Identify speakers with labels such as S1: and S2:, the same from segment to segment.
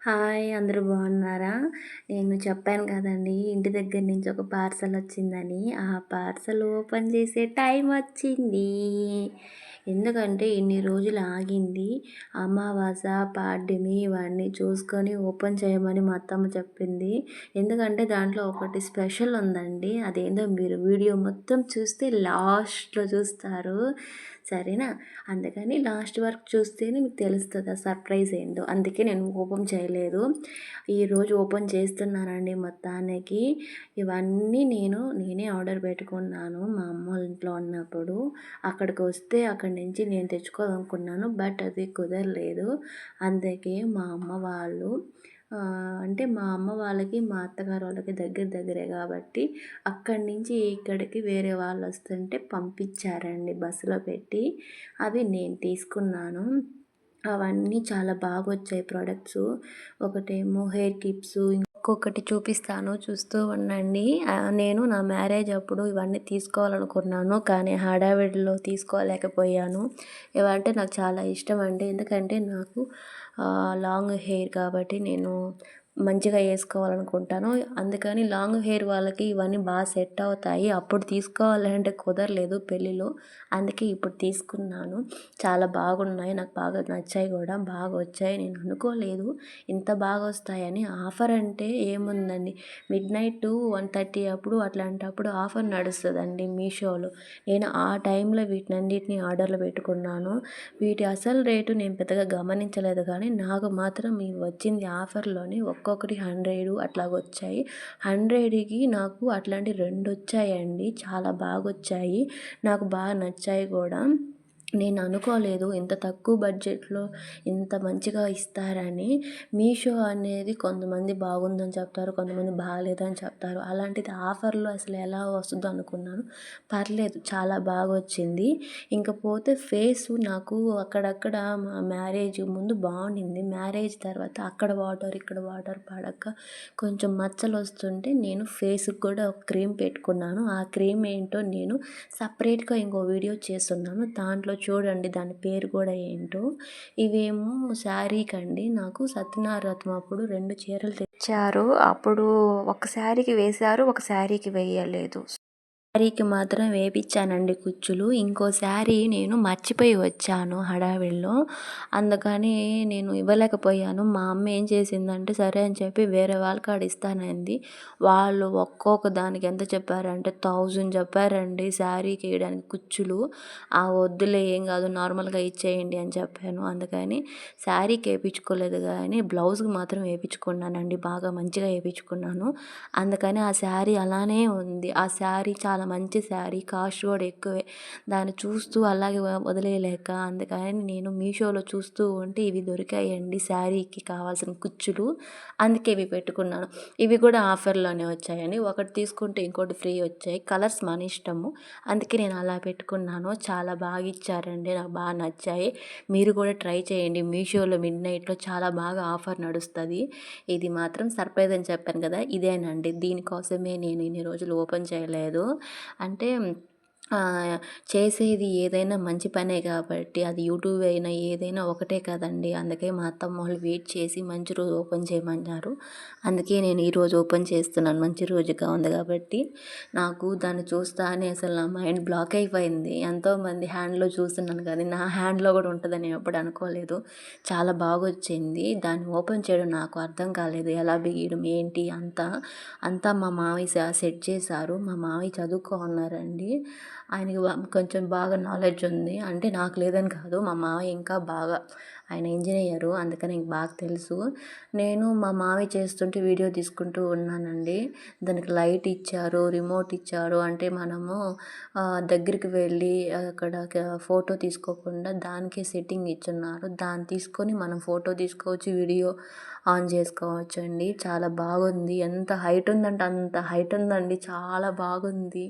S1: Hi! అందరూ బాగున్నారా? నేను చెప్పాను కదండీ! ఇంటి దగ్గర నుంచి ఒక పార్సెల్ వచ్చిందని. ఆ పార్సెల్ ఓపెన్ చేసే టైం వచ్చింది. ఎందుకంటే ఇన్ని రోజులు ఆగింది. అమావాస, పాడ్యమి ఇవన్నీ చూసుకొని ఓపెన్ చేయమని మా అత్తమ్మ చెప్పింది. ఎందుకంటే దాంట్లో ఒకటి స్పెషల్ ఉందండి. అదేందో మీరు వీడియో మొత్తం చూస్తే లాస్ట్‌లో చూస్తారు. సరేనా? అందుకని లాస్ట్ వరకు చూస్తేనే మీకు తెలుస్తది ఆ సర్ప్రైజ్ ఏంటో. అందుకే నేను ఓపెన్ చేయలేదు. ఈరోజు ఓపెన్ చేస్తున్నానండి మొత్తానికి. ఇవన్నీ నేనే ఆర్డర్ పెట్టుకున్నాను మా అమ్మోళ్ళ ఇంట్లో ఉన్నప్పుడు. అక్కడికి వస్తే అక్కడి నుంచి నేను తెచ్చుకోవాలనుకున్నాను. బట్ అది కుదరలేదు. అందుకే మా అమ్మ వాళ్ళు అంటే మా అమ్మ వాళ్ళకి, మా అత్తగారు వాళ్ళకి దగ్గరే కాబట్టి అక్కడి నుంచి ఇక్కడికి వేరే వాళ్ళు వస్తుంటే పంపించారండి బస్సులో పెట్టి. అవి నేను తీసుకున్నాను. అవన్నీ చాలా బాగొచ్చాయి ప్రొడక్ట్సు. ఒకటేమో హెయిర్ క్లిప్సు, ఇంకొకటి చూపిస్తాను చూస్తూ ఉండండి. నేను నా మ్యారేజ్ అప్పుడు ఇవన్నీ తీసుకోవాలనుకున్నాను. కానీ హడావిడిలో తీసుకోలేకపోయాను. ఇవంటే నాకు చాలా ఇష్టం అండి. ఎందుకంటే నాకు లాంగ్ హెయిర్ కాబట్టి నేను మంచిగా వేసుకోవాలనుకుంటాను. అందుకని లాంగ్ హెయిర్ వాళ్ళకి ఇవన్నీ బాగా సెట్ అవుతాయి. అప్పుడు తీసుకోవాలంటే కుదరలేదు పెళ్ళిలో. అందుకే ఇప్పుడు తీసుకున్నాను. చాలా బాగున్నాయి. నాకు బాగా నచ్చాయి కూడా. బాగా వచ్చాయి. నేను అనుకోలేదు ఇంత బాగా వస్తాయని. ఆఫర్ అంటే ఏముందండి, మిడ్‌నైట్ 1:30 అప్పుడు అట్లాంటప్పుడు ఆఫర్ నడుస్తుందండి మీషోలో. నేను ఆ టైంలో వీటినన్నిటిని ఆర్డర్లు పెట్టుకున్నాను. వీటి అసలు రేటు నేను పెద్దగా గమనించలేదు కానీ నాకు మాత్రం ఇవి వచ్చింది ఆఫర్లోనే. ఒక్కొక్కటి 100 అట్లాగొచ్చాయి. 100కి నాకు అట్లాంటి 2 వచ్చాయండి. చాలా బాగొచ్చాయి. నాకు బాగా నచ్చాయి కూడా. నేను అనుకోలేదు ఇంత తక్కువ బడ్జెట్లో ఇంత మంచిగా ఇస్తారని. మీషో అనేది కొంతమంది బాగుందని చెప్తారు, కొంతమంది బాగాలేదని చెప్తారు. అలాంటిది ఆఫర్లో అసలు ఎలా వస్తుందో అనుకున్నాను. పర్లేదు చాలా బాగా వచ్చింది. ఇంకపోతే ఫేసు నాకు అక్కడక్కడ మ్యారేజ్ ముందు బాగుండింది. మ్యారేజ్ తర్వాత అక్కడ వాటర్ ఇక్కడ వాటర్ పడక కొంచెం మచ్చలు వస్తుంటే నేను ఫేస్కి కూడా ఒక క్రీమ్ పెట్టుకున్నాను. ఆ క్రీమ్ ఏంటో నేను సపరేట్గా ఇంకో వీడియో చేస్తున్నాను. దాంట్లో చూడండి దాని పేరు కూడా ఏంటో. ఇవేమో శారీకండి. నాకు సత్యనారాయణ అప్పుడు 2 చీరలు తెచ్చారు. అప్పుడు ఒక శారీకి వేశారు, ఒక శారీకి వేయలేదు. శారీకి మాత్రం వేపించానండి కుచ్చులు. ఇంకో శారీ నేను మర్చిపోయి వచ్చాను హడావిడిలో. అందుకని నేను ఇవ్వలేకపోయాను. మా అమ్మ ఏం చేసిందంటే సరే అని చెప్పి వేరే వాళ్ళ కాడ ఇస్తానంది. వాళ్ళు ఒక్కొక్క దానికి ఎంత చెప్పారంటే 1000 చెప్పారండి శారీకి వేయడానికి కుచ్చులు. వద్దులే ఏం కాదు నార్మల్గా ఇచ్చేయండి అని చెప్పాను. అందుకని శారీకి వేయించుకోలేదు కానీ బ్లౌజ్కి మాత్రం వేయించుకున్నానండి. బాగా మంచిగా వేయించుకున్నాను. అందుకని ఆ శారీ అలానే ఉంది. ఆ శారీ చాలా మంచి శారీ, కాస్ట్ కూడా ఎక్కువే. దాన్ని చూస్తూ అలాగే వదిలేయలేక అందుకని నేను మీషోలో చూస్తూ ఉంటే ఇవి దొరికాయండి శారీకి కావాల్సిన కుచ్చులు. అందుకే ఇవి పెట్టుకున్నాను. ఇవి కూడా ఆఫర్లోనే వచ్చాయండి. ఒకటి తీసుకుంటే ఇంకోటి ఫ్రీ వచ్చాయి. కలర్స్ మన ఇష్టము. అందుకే నేను అలా పెట్టుకున్నాను. చాలా బాగా ఇచ్చారండి. నాకు బాగా నచ్చాయి. మీరు కూడా ట్రై చేయండి. మీషోలో మిడ్‌నైట్‌లో చాలా బాగా ఆఫర్ నడుస్తుంది. ఇది మాత్రం సర్ప్రైజ్ అని చెప్పాను కదా, ఇదేనండి. దీనికోసమే నేను ఇన్ని రోజులు ఓపెన్ చేయలేదు. అంటే చేసేది ఏదైనా మంచి పనే కాబట్టి అది యూట్యూబ్ అయినా ఏదైనా ఒకటే కదండి. అందుకే మా అత్తమ్మ వాళ్ళు వెయిట్ చేసి మంచి రోజు ఓపెన్ చేయమన్నారు. అందుకే నేను ఈరోజు ఓపెన్ చేస్తున్నాను. మంచి రోజుగా ఉంది కాబట్టి. నాకు దాన్ని చూస్తానే అసలు నా మైండ్ బ్లాక్ అయిపోయింది. ఎంతోమంది హ్యాండ్లో చూస్తున్నాను కానీ నా హ్యాండ్లో కూడా ఉంటుందని నేను ఎప్పుడు అనుకోలేదు. చాలా బాగొచ్చింది. దాన్ని ఓపెన్ చేయడం నాకు అర్థం కాలేదు. ఎలా బిగియడం ఏంటి అంతా మా మావయ్య సెట్ చేశారు. మా మావయ్య చదువుకున్నారండి. ఆయనకి కొంచెం బాగా నాలెడ్జ్ ఉంది. అంటే నాకు లేదని కాదు, మా మావయ్య ఇంకా బాగా, ఆయన ఇంజనీరు. అందుకని నాకు బాగా తెలుసు. నేను మా మావయ్య చేస్తుంటే వీడియో తీసుకుంటూ ఉన్నానండి. దానికి లైట్ ఇచ్చారు, రిమోట్ ఇచ్చారు. అంటే మనము దగ్గరికి వెళ్ళి అక్కడ ఫోటో తీసుకోకుండా దానికే సెట్టింగ్ ఇచ్చున్నారు. దాన్ని తీసుకొని మనం ఫోటో తీసుకోవచ్చు, వీడియో ఆన్ చేసుకోవచ్చు అండి. చాలా బాగుంది. ఎంత హైట్ ఉందంటే అంత హైట్ ఉందండి. చాలా బాగుంది.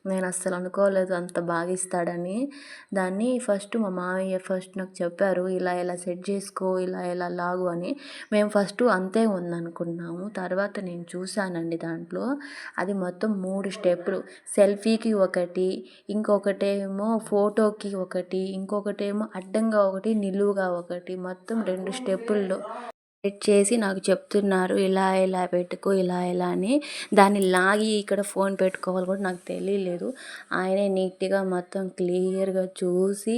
S1: నేను అస్సలు అనుకోలేదు అంత బాగా ఇస్తాడని. దాన్ని మా మావయ్య నాకు చెప్పారు, ఇలా ఇలా సెట్ చేసుకో, ఇలా లాగు అని. మేము అంతే ఉందనుకున్నాము. తర్వాత నేను చూశానండి దాంట్లో అది మొత్తం 3 స్టెప్పులు. సెల్ఫీకి ఒకటి, ఇంకొకటేమో ఫోటోకి ఒకటి, ఇంకొకటేమో అడ్డంగా ఒకటి, నిలువుగా ఒకటి, మొత్తం 2 స్టెప్పుల్లో సెట్ చేసి నాకు చెప్తున్నారు. ఇలా ఇలా పెట్టుకో, ఇలా ఇలా అని. దాన్ని లాగి ఇక్కడ ఫోన్ పెట్టుకోవాలి కూడా నాకు తెలియలేదు. ఆయనే నీట్‌గా మొత్తం క్లియర్‌గా చూసి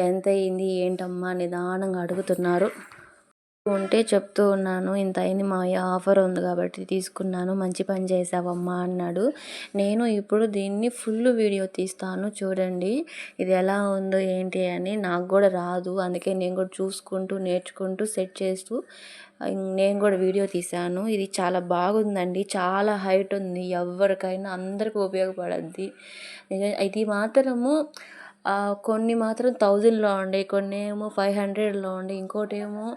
S1: ఎంతయింది, ఏంటమ్మా నిదానంగా అడుగుతున్నారు. ఉంటే చెప్తూ ఉన్నాను. ఇంత అయింది మావయ్య, ఆఫర్ ఉంది కాబట్టి తీసుకున్నాను. మంచి పని చేశావమ్మా అన్నాడు. నేను ఇప్పుడు దీన్ని ఫుల్ వీడియో తీస్తాను చూడండి. ఇది ఎలా ఉందో ఏంటి అని. నాకు కూడా రాదు. అందుకే నేను కూడా చూసుకుంటూ, నేర్చుకుంటూ, సెట్ చేస్తూ నేను కూడా వీడియో తీశాను. ఇది చాలా బాగుందండి. చాలా హైట్ ఉంది. ఎవరికైనా అందరికి ఉపయోగపడద్ది. ఇది మాత్రము కొన్ని మాత్రం 1000లో ఉండే, కొన్ని ఏమో 500లో ఉండే, ఇంకోటేమో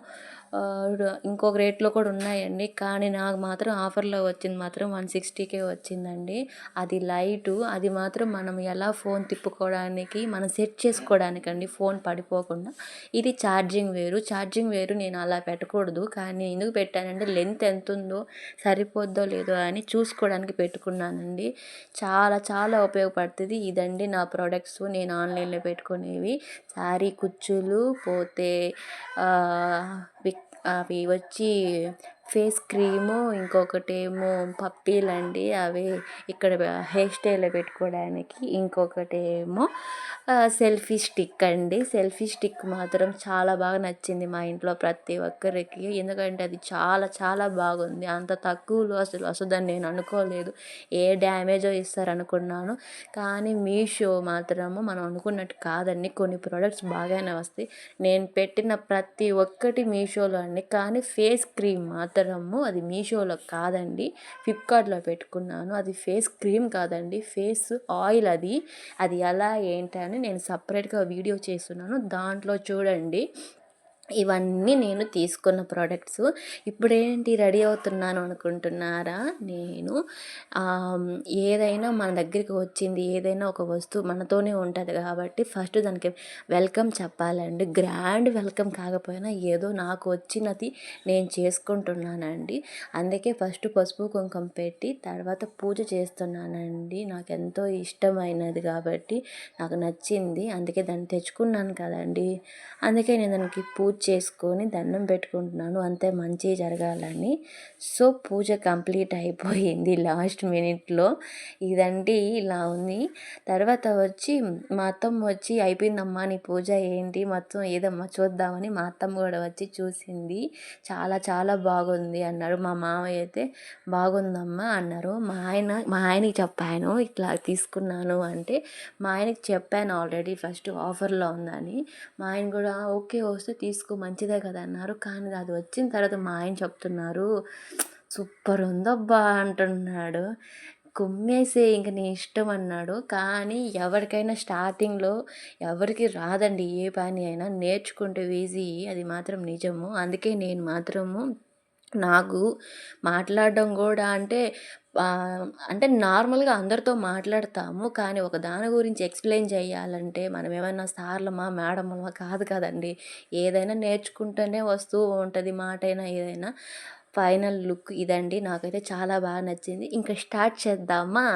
S1: ఇంకొక రేట్లో కూడా ఉన్నాయండి. కానీ నాకు మాత్రం ఆఫర్లో వచ్చింది మాత్రం 160కే వచ్చిందండి. అది లైటు. అది మాత్రం మనం ఎలా ఫోన్ తిప్పుకోవడానికి, మనం సెట్ చేసుకోవడానికండి, ఫోన్ పడిపోకుండా. ఇది ఛార్జింగ్ వేరు. ఛార్జింగ్ వేరు నేను అలా పెట్టకూడదు. కానీ ఎందుకు పెట్టానంటే లెంత్ ఎంత ఉందో, సరిపోద్దో లేదో అని చూసుకోవడానికి పెట్టుకున్నానండి. చాలా చాలా ఉపయోగపడుతుంది. ఇదండి నా ప్రోడక్ట్స్ నేను ఆన్లైన్లో పెట్టుకునేవి. శారీ కుచ్చులు, పోతే అవి వచ్చి ఫేస్ క్రీము, ఇంకొకటేమో పప్పీలండి. అవి ఇక్కడ హెయిర్ స్టైల్లో పెట్టుకోవడానికి. ఇంకొకటేమో సెల్ఫీ స్టిక్ అండి. సెల్ఫీ స్టిక్ మాత్రం చాలా బాగా నచ్చింది మా ఇంట్లో ప్రతి ఒక్కరికి. ఎందుకంటే అది చాలా చాలా బాగుంది. అంత తక్కువలో అసలు వస్తుందని నేను అనుకోలేదు. ఏ డ్యామేజో ఇస్తారనుకున్నాను. కానీ మీషో మాత్రము మనం అనుకున్నట్టు కాదండి. కొన్ని ప్రోడక్ట్స్ బాగానే వస్తాయి. నేను పెట్టిన ప్రతి ఒక్కటి మీషోలో అండి. కానీ ఫేస్ క్రీమ్ మాత్రము అది మీషోలో కాదండి, ఫ్లిప్కార్ట్లో పెట్టుకున్నాను. అది ఫేస్ క్రీమ్ కాదండి, ఫేస్ ఆయిల్ అది. అది ఎలా ఏంటని నేను సపరేట్గా వీడియో చేస్తున్నాను, దాంట్లో చూడండి. ఇవన్నీ నేను తీసుకున్న ప్రోడక్ట్స్. ఇప్పుడేంటి రెడీ అవుతున్నాను అనుకుంటున్నారా? నేను ఏదైనా మన దగ్గరికి వచ్చింది, ఏదైనా ఒక వస్తువు మనతోనే ఉంటుంది కాబట్టి ఫస్ట్ దానికి వెల్కమ్ చెప్పాలండి. గ్రాండ్ వెల్కమ్ కాకపోయినా ఏదో నాకు వచ్చినది నేను చేసుకుంటున్నానండి. అందుకే ఫస్ట్ పసుపు కుంకుమ పెట్టి తర్వాత పూజ చేస్తున్నానండి. నాకెంతో ఇష్టమైనది కాబట్టి, నాకు నచ్చింది, అందుకే దాన్ని తెచ్చుకున్నాను కదండి. అందుకే నేను దానికి పూజ చేసుకొని దండం పెట్టుకుంటున్నాను, అంతే మంచి జరగాలని. సో పూజ కంప్లీట్ అయిపోయింది లాస్ట్ మినిట్లో. ఇదండి ఇలా ఉంది. తర్వాత వచ్చి మా అత్తమ్మ వచ్చి అయిపోయిందమ్మా నీ పూజ ఏంటి మొత్తం ఏదమ్మా చూద్దామని మా అత్తమ్మ కూడా వచ్చి చూసింది. చాలా చాలా బాగుంది అన్నారు. మా మామయ్య అయితే బాగుందమ్మా అన్నారు. మా ఆయనకి చెప్పాను ఇట్లా తీసుకున్నాను అంటే. మా ఆయనకి చెప్పాను ఆల్రెడీ ఫస్ట్ ఆఫర్లో ఉందని. మా ఆయన కూడా ఓకే వస్తే తీసుకో మంచిదే కదా అన్నారు. కానీ అది వచ్చిన తర్వాత మా ఆయన చెప్తున్నారు సూపర్ ఉందబ్బా అంటున్నాడు. కుమ్మేసే ఇంక నీ ఇష్టం అన్నాడు. కానీ ఎవరికైనా స్టార్టింగ్లో ఎవరికి రాదండి ఏ పని అయినా, నేర్చుకుంటే ఈజీ, అది మాత్రం నిజము. అందుకే నేను మాత్రము నాకు మాట్లాడడం కూడా అంటే నార్మల్గా అందరితో మాట్లాడతాము. కానీ ఒక దాని గురించి ఎక్స్ప్లెయిన్ చేయాలంటే మనం ఏమైనా సార్లమా మేడమా కాదు కదండి. ఏదైనా నేర్చుకుంటూనే వస్తూ ఉంటుంది, మాటైనా ఏదైనా. ఫైనల్ లుక్ ఇదండి. నాకైతే చాలా బాగా నచ్చింది. ఇంకా స్టార్ట్ చేద్దామా?